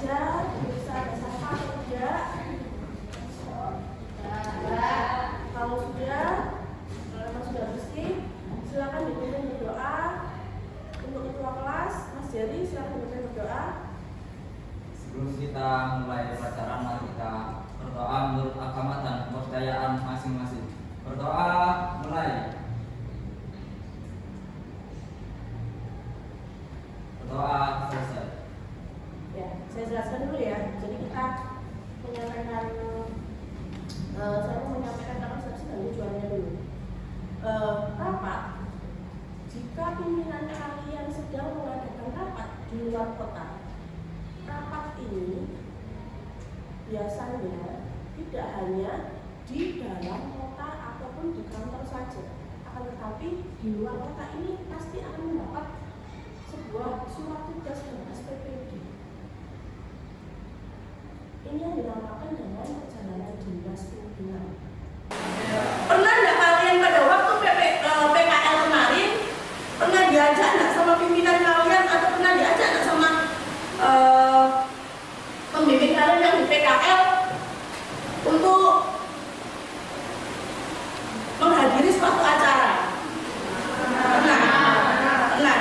saja, bisa ada sampah atau tidak? Kalau sudah, kalau memang sudah bersih, silakan dipimpin berdoa. Untuk ketua kelas, Mas Jerry, silakan dipimpin berdoa. Sebelum kita mulai pelajaran, mari kita berdoa menurut agama dan kepercayaan masing-masing. Berdoa mulai. Berdoa selesai. Ya, saya jelaskan dulu ya. Jadi kita menyampaikan, saya mau menyampaikan konsepsi dan tujuannya dulu. Rapat, jika pimpinan kalian sedang mengadakan rapat di luar kota, rapat ini biasanya tidak hanya di dalam kota ataupun di kantor saja, akan tetapi di luar kota ini pasti akan mendapat sebuah surat tugas dan SPPD. Ini yang dinamakan dengan perjalanan dinas pimpinan. Pernah nggak kalian pada waktu PKL kemarin pernah diajak nggak sama pimpinan kalian atau pernah diajak nggak sama pembimbing kalian yang di PKL untuk menghadiri suatu acara? Pernah.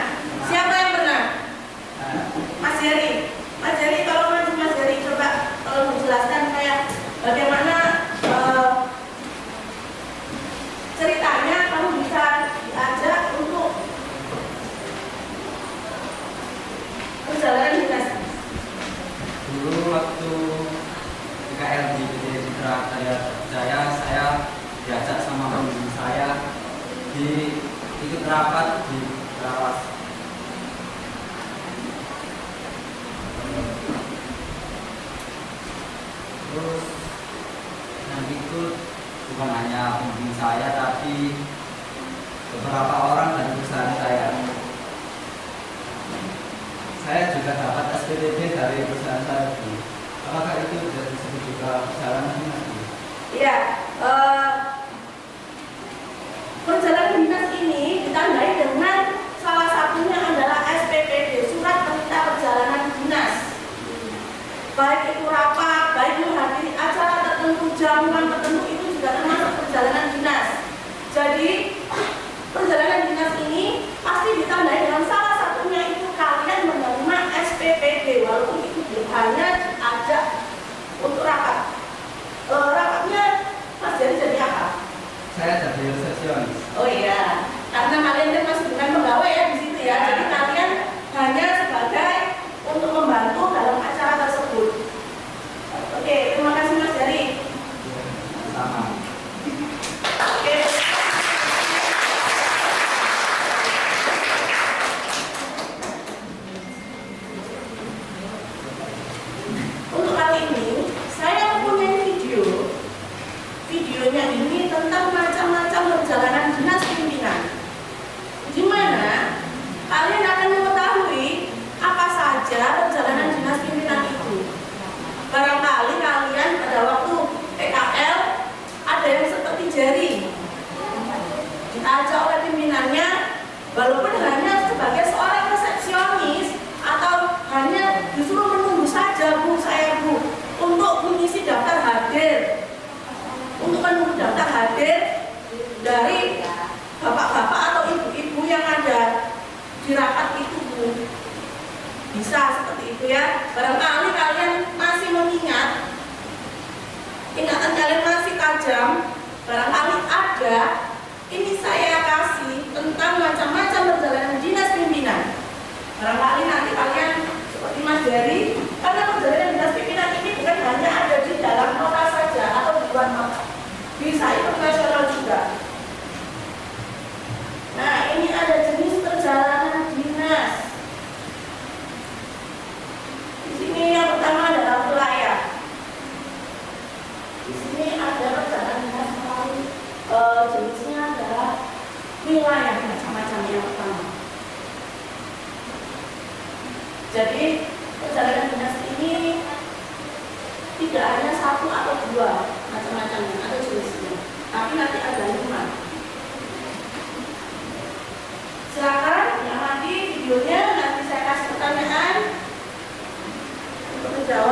Siapa yang pernah? Mas Jerry. Mas Jerry, tolong maju Mas Jerry, coba tolong menjelaskan kayak bagaimana ceritanya kamu bisa diajak untuk perjalanan dinas. Dulu waktu PKL di PT Citra Karya Jaya, saya diajak sama pembimbing saya di ikut rapat di Lawas. Terus yang ikut bukan hanya pembimbing saya, tapi beberapa orang dari perusahaan saya. Saya juga dapat SPPD dari perusahaan saya. Apakah itu sudah disebut juga perjalanan dinas? Iya, perjalanan dinas ini ditandai dengan salah satunya adalah SPPD, surat perintah perjalanan dinas. Baik itu rapat, baik menghadiri acara tertentu, jamuan tertentu, itu juga termasuk perjalanan dinas. Jadi perjalanan dinas ini pasti ditandai dengan salah satunya itu kalian menerima SPPD, walaupun itu hanya diajak untuk rapat. Rapatnya Mas Jerry jadi apa? Saya jadi resepsionis. Oh iya, karena kalian kan masih bukan pegawai ya di situ ya. Jadi kalian hanya sebagai untuk membantu dalam acara tersebut. Oke, terima kasih Mas Jerry. Sama. Oke. Untuk kali ini saya mempunyai videonya ini tentang macam-macam perjalanan dinas pimpinan, di mana kalian akan mengetahui apa saja perjalanan dinas pimpinan itu. Barangkali kalian pada waktu PKL ada yang seperti Jerry, diajak oleh pimpinannya, walaupun hanya sebagai seorang resepsionis atau hanya disuruh menunggu saja, Bu, saya Bu, untuk mengisi daftar hadir, untuk menunggu daftar hadir dari bapak-bapak atau ibu-ibu yang ada di rapat itu, Bu. Bisa seperti itu ya. Barangkali kalian masih mengingat, ingatan kalian masih tajam. Barangkali ada, ini saya kasih tentang macam-macam perjalanan dinas pimpinan. Barangkali nanti kalian seperti Mas Jerry, karena perjalanan dinas pimpinan ini bukan hanya ada di dalam kota saja atau di luar kota, bisa internasional juga. Nah, ini ada jenis perjalanan dinas. Di sini yang pertama adalah wilayah. Di sini ada perjalanan dinas melalui jenisnya adalah wilayah, macam-macam yang pertama. Jadi perjalanan dinas ini tidak hanya satu atau dua macam-macamnya atau jenisnya, tapi nanti ada 5. Silakan yang nanti videonya nanti saya kasih pertanyaan untuk menjawab.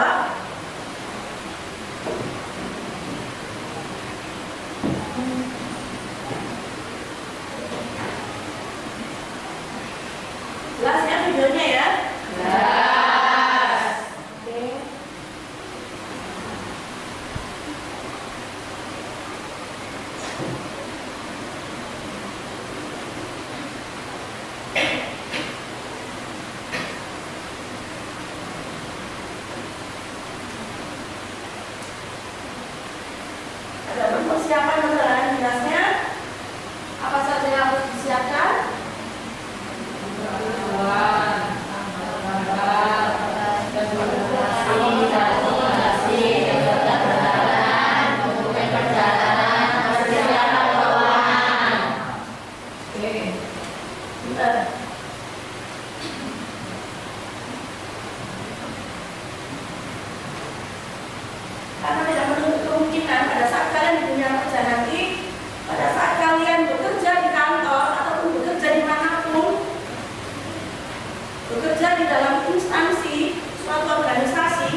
persiapan perjalanan dinasnya, apa saja yang harus disiapkan? Karena tidak menutup kemungkinan pada saat kalian di dunia kerja nanti, pada saat kalian bekerja di kantor ataupun bekerja dimanapun, bekerja di dalam instansi suatu organisasi,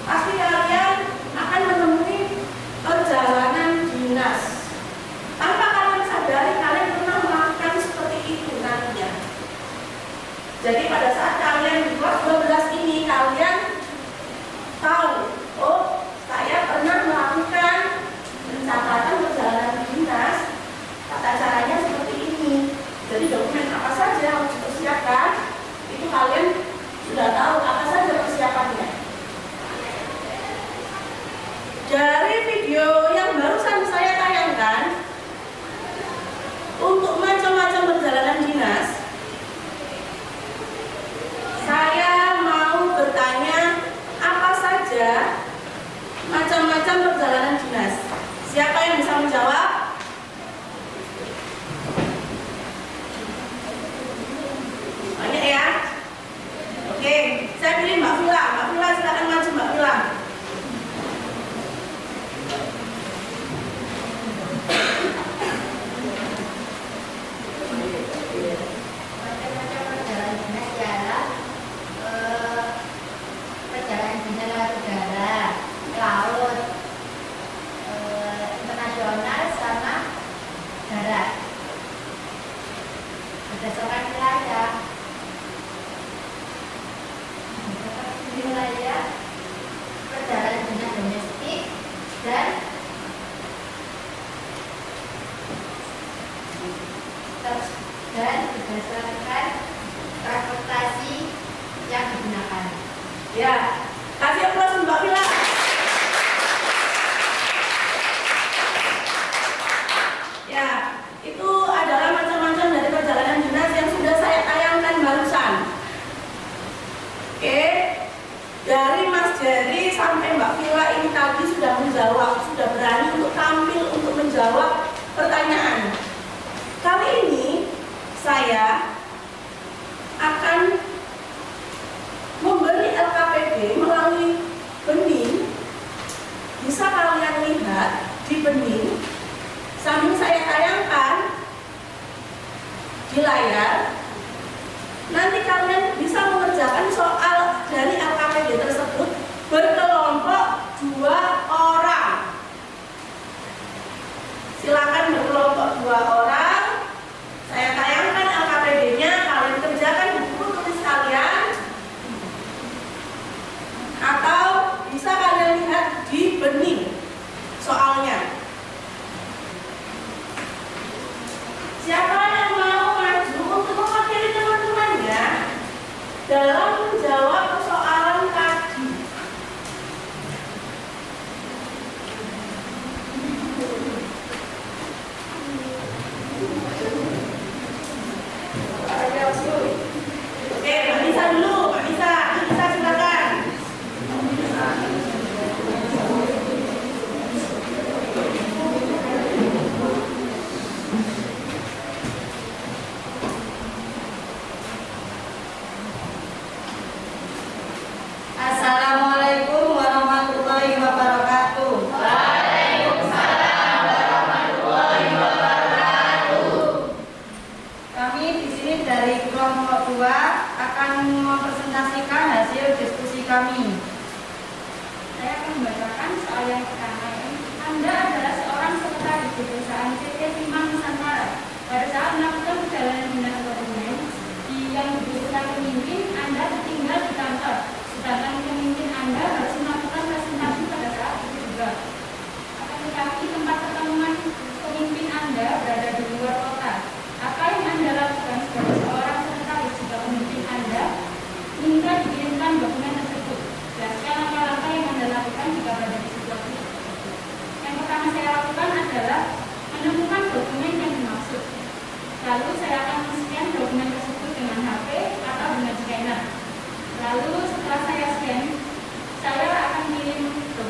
pasti kalian akan menemui perjalanan dinas. Tanpa kalian sadari, kalian pernah melakukan seperti itu nantinya. Jadi pada saat kalian di kelas 12 ini, kalian tahu, oh, saya pernah melakukan pencatatan perjalanan dinas, tata caranya seperti ini. Jadi dokumen apa saja yang harus dipersiapkan, itu kalian sudah tahu apa saja persiapannya. Dari video yang barusan saya tayangkan, untuk macam-macam perjalanan dinas, saya mau bertanya apa saja macam-macam perjalanan dinas. Siapa yang bisa menjawab? Banyak ya? Oke, saya pilih Mbak Vila. Mbak Vila silakan maju, Mbak Vila. Macam-macam perjalanan dinas ialah perjalanan dinas lewat udara, laut, internasional sama darat. Berdasarkan wilayah perjalanan dinas domestik dan berdasarkan transportasi yang digunakan. Ya, kasih aplaus Mbak Vila. Ya, itu adalah macam-macam dari perjalanan dinas yang sudah saya tayangkan barusan. Oke, dari Mas Jerry sampai Mbak Vila ini tadi sudah menjawab, sudah berani untuk tampil untuk menjawab pertanyaan. Kali ini saya akan memberi LKPD melalui benih. Bisa kalian lihat di benih sambil saya tayangkan di layar. Nanti kalian bisa mengerjakan soal dari LKPD tersebut berkelompok 2 orang. Silakan berkelompok 2 orang. Saya tayangkan LKPD-nya, kalian kerjakan di buku tulis kalian, atau bisa kalian lihat di benih soalnya. Siapa yang mau maju untuk mewakili teman-temannya dalam menjawab persoalan tadi? Oke, Mbak Nisa dulu, Mbak Nisa silakan. Assalamualaikum warahmatullahi wabarakatuh. Waalaikumsalam warahmatullahi wabarakatuh. Kami di sini dari kelompok 2 akan mempresentasikan hasil diskusi kami. Saya akan membacakan soal yang pertama. Anda adalah seorang sekretaris di perusahaan PT Timah Nusantara. Pada saat melakukan perjalanan dinas dokumen yang dibutuhkan pemimpin, Anda tinggal di kantor. Sedangkan pemimpin Anda harus melakukan presentasi pada saat itu juga. Akan tetapi tempat pertemuan pemimpin Anda berada di luar kota. Apa yang Anda lakukan sebagai seorang sekretaris jika pemimpin Anda minta dikirimkan dokumen tersebut?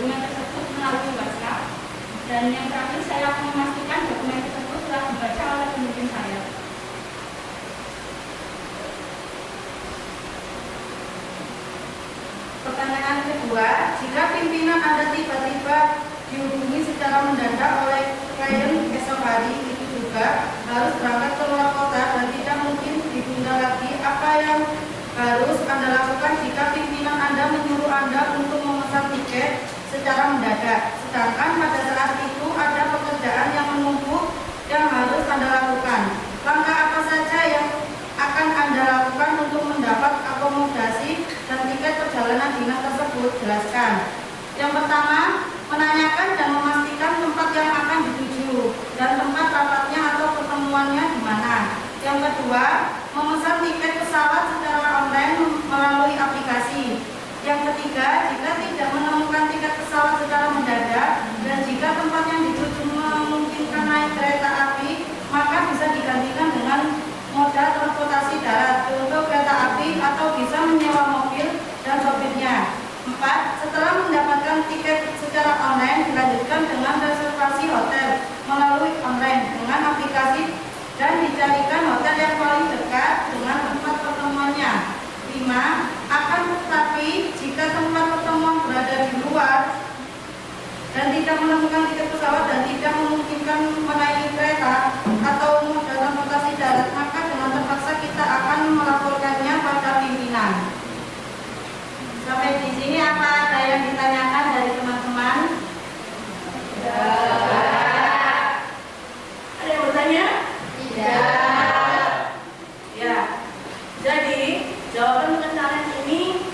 dokumen tersebut melalui WhatsApp. Dan yang terakhir, saya akan memastikan dokumen tersebut telah dibaca oleh pemimpin saya. Pertanyaan kedua, jika pimpinan Anda tiba-tiba dihubungi secara mendadak oleh klien esok hari itu juga harus berangkat ke luar kota dan tidak mungkin ditunda lagi, apa yang harus Anda lakukan jika pimpinan Anda menyuruh Anda untuk memesan tiket secara mendadak, sedangkan pada saat itu ada pekerjaan yang menumpuk yang harus Anda lakukan? Langkah apa saja yang akan Anda lakukan untuk mendapat akomodasi dan tiket perjalanan dinas tersebut? Jelaskan. Yang pertama, menanyakan dan memastikan tempat yang akan dituju dan tempat rapatnya atau pertemuannya di mana. Yang kedua, memesan tiket pesawat secara online melalui aplikasi. Yang ketiga, jika tidak menemukan tiket pesawat secara mendadak dan jika tempat yang dituju memungkinkan naik kereta api, maka bisa digantikan dengan moda transportasi darat, contoh kereta api, atau bisa menyewa mobil dan sopirnya. 4. Setelah mendapatkan tiket secara online, dilanjutkan dengan reservasi hotel melalui online dengan aplikasi dan dicarikan hotel yang paling dekat dengan tempat pertemuannya. 5. Akan tetapi, jika tempat pertemuan berada di luar dan tidak menemukan tiket pesawat dan tidak memungkinkan menaiki kereta atau moda transportasi darat, maka dengan terpaksa kita akan melaporkannya pada pimpinan. Sampai di sini apa ada yang ditanyakan dari teman-teman? Ada yang bertanya? Tidak. Ya. Jadi jawaban kalian ini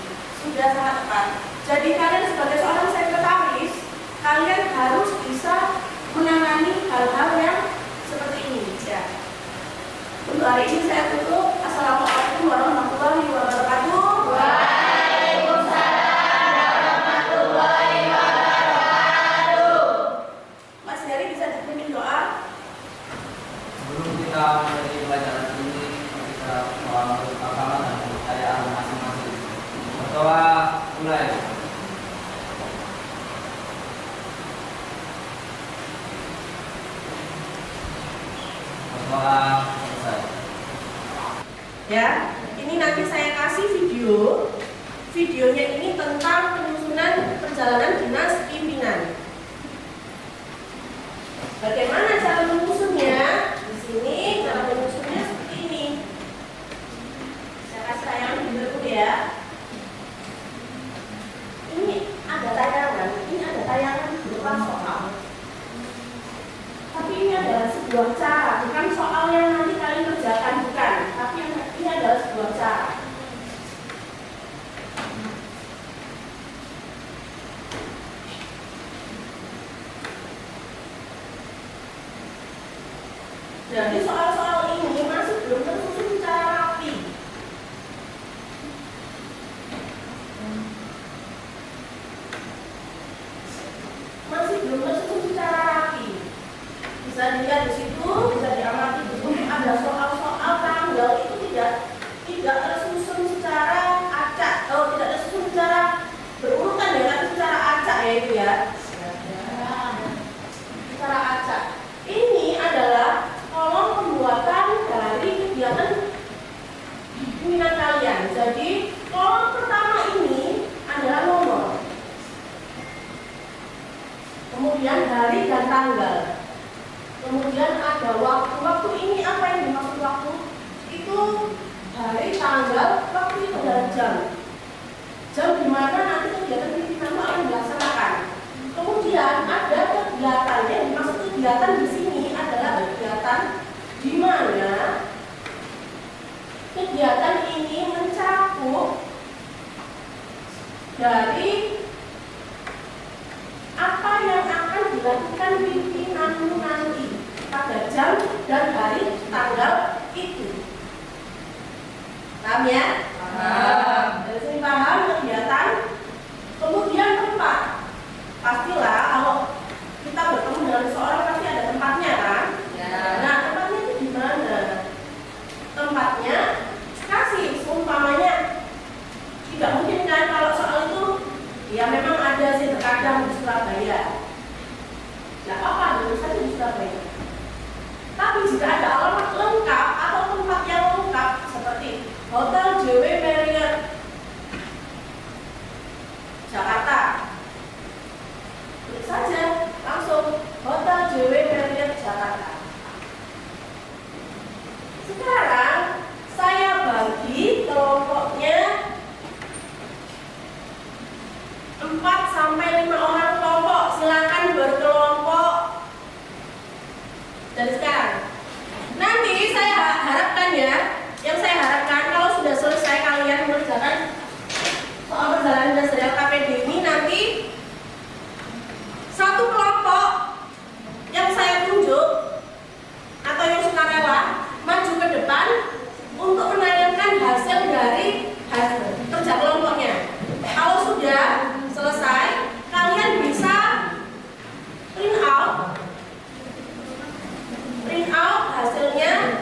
sudah sangat tepat. Jadi kalian sebagai seorang sekretaris, kalian harus bisa menangani hal-hal yang seperti ini. Ya. Untuk hari ini saya tutup. Assalamualaikum warahmatullahi wabarakatuh. Mas Heri bisa dipimpin doa. Sebelum kita mulai pelajaran ini, kita menurut agama dan kepercayaan masing-masing. Berdoa mulai. Berdoa selesai. Ya, ini nanti saya kasih video. Videonya ini tentang penyusunan perjalanan dinas pimpinan. Bagaimana cara menyusunnya? Di sini cara menyusunnya seperti ini. Saya kasih tayangan video dulu ya. Ini ada tayangan berupa soal. Tapi ini adalah sebuah cara, bukan soal yang nanti kalian kerjakan, bukan. Tapi ini adalah sebuah cara. Jadi soal-soal ini masih belum tersusun secara rapi. Masih belum tersusun secara rapi. Bisa dilihat di situ, bisa diamati di situ ada soal-soal tanggal itu tidak tersusun secara acak, tidak tersusun secara berurutan ya, tapi secara acak ya itu ya. Secara acak. Ini adalah kolom pembuatan dari kegiatan pimpinan kalian. Jadi kolom pertama ini adalah nomor, kemudian hari dan tanggal, kemudian ada waktu. Waktu ini apa yang dimaksud waktu? Itu hari, tanggal, waktu itu adalah jam. Jam di mana nanti kegiatan pimpinan itu akan dilaksanakan. Kemudian ada kegiatan yang dimaksud kegiatan di sini adalah kegiatan di mana kegiatan ini mencakup dari apa yang akan dilakukan pimpinanmu nanti pada jam dan hari tanggal itu. Paham ya? Paham. Dari sini paham kegiatan. Kemudian tempat. Pastilah kalau kita bertemu dengan seseorang pasti ada tempatnya kan? Ya. Nah, tempatnya itu di mana? Tempatnya kasih umpamanya. Tidak mungkin kan kalau soal itu ya memang ada sih terkadang yang di Surabaya. Tidak apa-apa, dulu saja di Surabaya. Tapi jika ada alamat lengkap atau tempat yang lengkap seperti Hotel JW Marriott Jakarta, klik saja langsung Hotel JW Marriott Jakarta. Sekarang saya bagi kelompoknya 4 sampai 5 orang kelompok. Silakan berkelompok dari sekarang. Nanti saya harapkan ya, yang saya harapkan kalau sudah selesai kalian mengerjakan soal perjalanan dasar KPD ini, nanti satu kelompok yang saya tunjuk atau yang sukarela maju ke depan untuk menayangkan hasil dari kerja kelompoknya. Kalau sudah selesai, kalian bisa print out hasilnya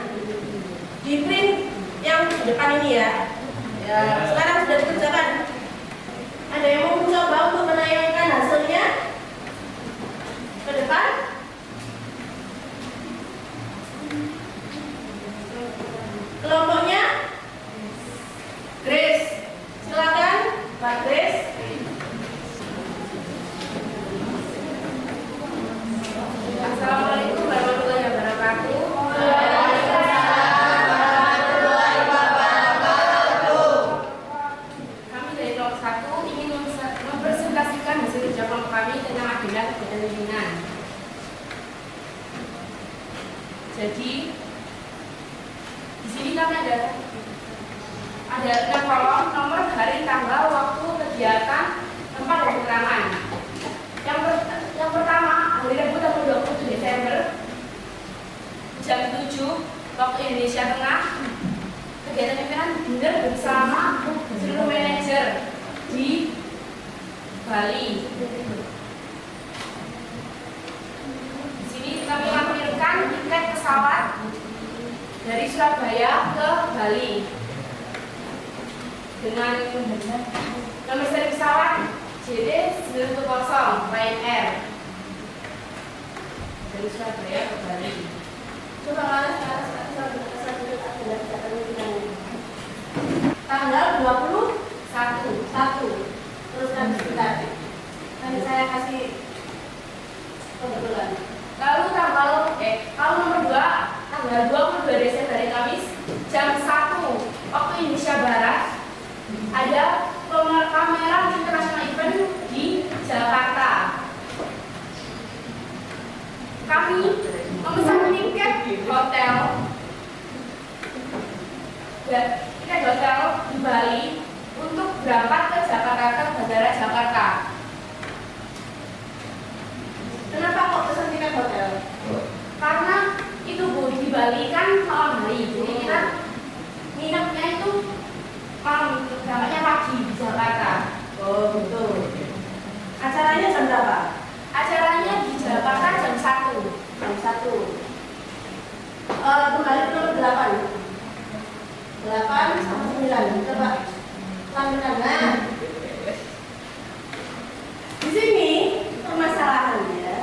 di print yang di depan ini ya. Sekarang sudah dikerjakan. Ada yang mau mencoba untuk menayangkan hasilnya ke depan? Kelompoknya Grace, silakan Mbak Grace. Assalamualaikum warahmatullahi wabarakatuh. Kami dari kelompok 1 ingin mempresentasikan hasil kerja kelompok kami tentang agenda kegiatan pimpinan. Jadi di sini kami ada 6 kolom, nomor, hari, tanggal, waktu, kegiatan, tempat dan keterangan. Yang pertama, hari Rabu tanggal 27 Desember jam 7 waktu Indonesia Tengah. Kegiatan pimpinan dinner bersama seluruh manajer di Bali. Di sini kami lampirkan tiket pesawat dari Surabaya ke Bali dengan nomor seri pesawat JD 910 Lion Air dari Surabaya ke Bali. Coba tanggal 21 teruskan sebentar. Nanti saya kasih kebetulan. Lalu kalau nomor 2 tanggal 22 Desember hari Kamis jam 1 waktu Indonesia Barat ada pameran internasional event di Jakarta. Kami memesan tiket hotel di Bali untuk berangkat ke Jakarta, ke Bandara Jakarta. Kenapa kok pesan tiket hotel? Karena itu Bu, di Bali kan malam hari, jadi kita nginepnya itu malam, berangkatnya pagi di Jakarta. Oh gitu. Acaranya jam berapa? Acaranya di Jakarta jam 1. Jam 1. Kembali ke nomor 8. 8 sama 9. Coba tampilkan. Nah, di sini permasalahannya,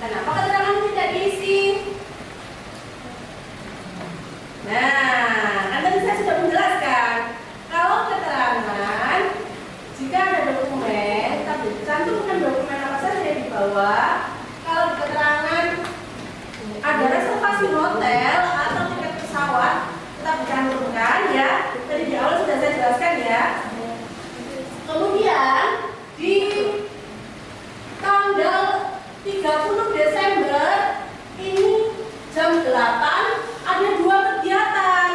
kenapa keterangan tidak diisi? Nah, kan tadi saya sudah menjelaskan kalau keterangan jika ada dokumen, tapi cantumkan dokumen apa saja yang dibawa. Kalau di keterangan ada reservasi hotel atau tiket pesawat, tetap dicantumkan ya. Tadi di awal sudah saya jelaskan ya. Kemudian di tanggal 30 Desember ini jam 8 ada 2 kegiatan.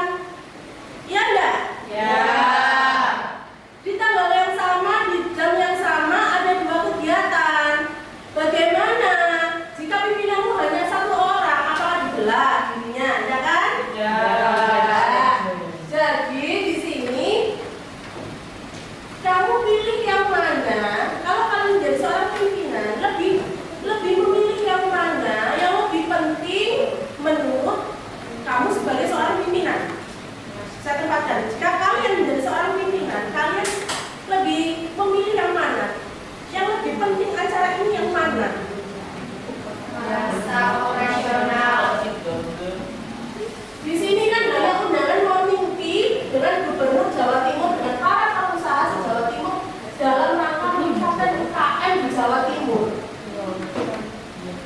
Iya enggak? Ya. Di tanggal yang sama, di jam yang sama ada 2 kegiatan. Bagaimana jika pimpinanmu hanya 1 orang, apakah dibelah dirinya, ya kan? Ya. Jadi di sini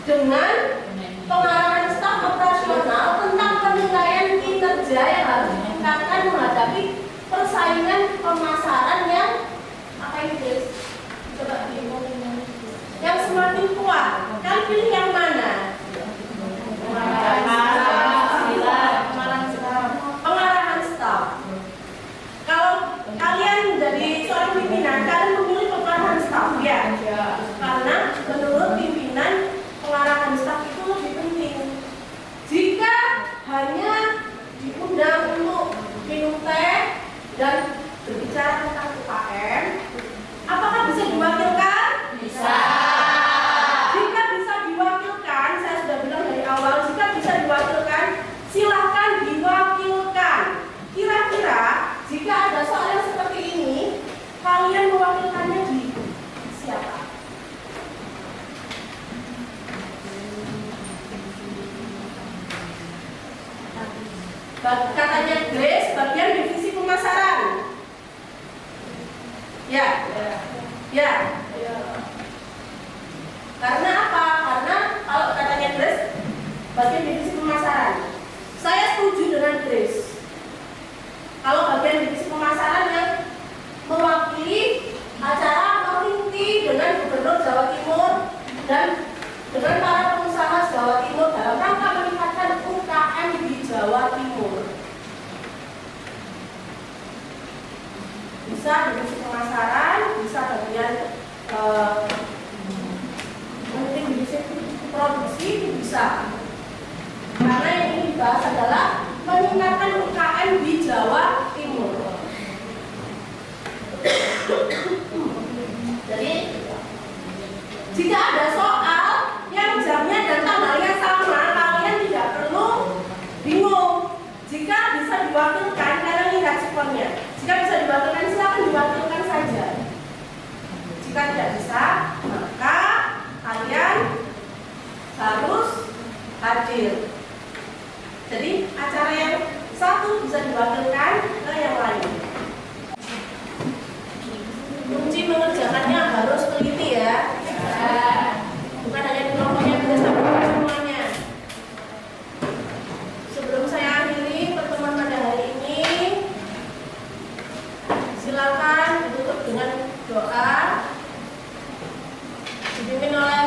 dengan pengarahan staf operasional tentang penilaian kinerja yang harus ditingkatkan menghadapi persaingan pemasaran yang apa ini guys? Coba diomongin yang semakin kuat. Kalian pilih yang mana? Pengarahan staf. Kalau kalian jadi seorang pimpinan, kalian memilih pengarahan staf ya? Karena menurut pimpinan pengarahan staf itu lebih penting. Jika hanya diundang untuk minum teh dan berbicara tentang UKM, apakah bisa diwakilkan? Bisa. Jika bisa diwakilkan, saya sudah bilang dari awal, jika bisa diwakilkan, silahkan diwakilkan. Kira-kira jika ada soal yang seperti ini, kalian mewakilkannya di siapa? Katanya Grace, bagian divisi pemasaran. Ya. Ya. Karena apa? Karena kalau katanya Grace, bagian divisi pemasaran. Saya setuju dengan Grace. Kalau bagian divisi pemasaran yang mewakili acara Morning Tea dengan Gubernur Jawa Timur dan dengan para pengusaha Jawa Timur dalam rangka meningkatkan UKM di Jawa Timur. Bisa divisi pemasaran, bisa bagian mungkin divisi produksi, bisa. Karena yang ini dibahas adalah meningkatkan UKM di Jawa Timur. Jadi jika ada soal yang jamnya dan tanggalnya sama, kalian tidak perlu bingung. Jika bisa diwakilkan, kalian lihat responnya. Jika bisa diwakilkan, silakan diwakilkan saja. Jika tidak bisa, maka kalian harus hadir. Jadi acara yang satu bisa diwakilkan ke yang lain. Kunci mengerjakannya harus teliti ya. Bukan hanya di kelompoknya, bisa sampai semuanya. Sebelum saya akhiri pertemuan pada hari ini, silakan ditutup dengan doa dipimpin oleh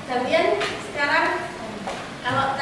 kalian. Sekarang kalau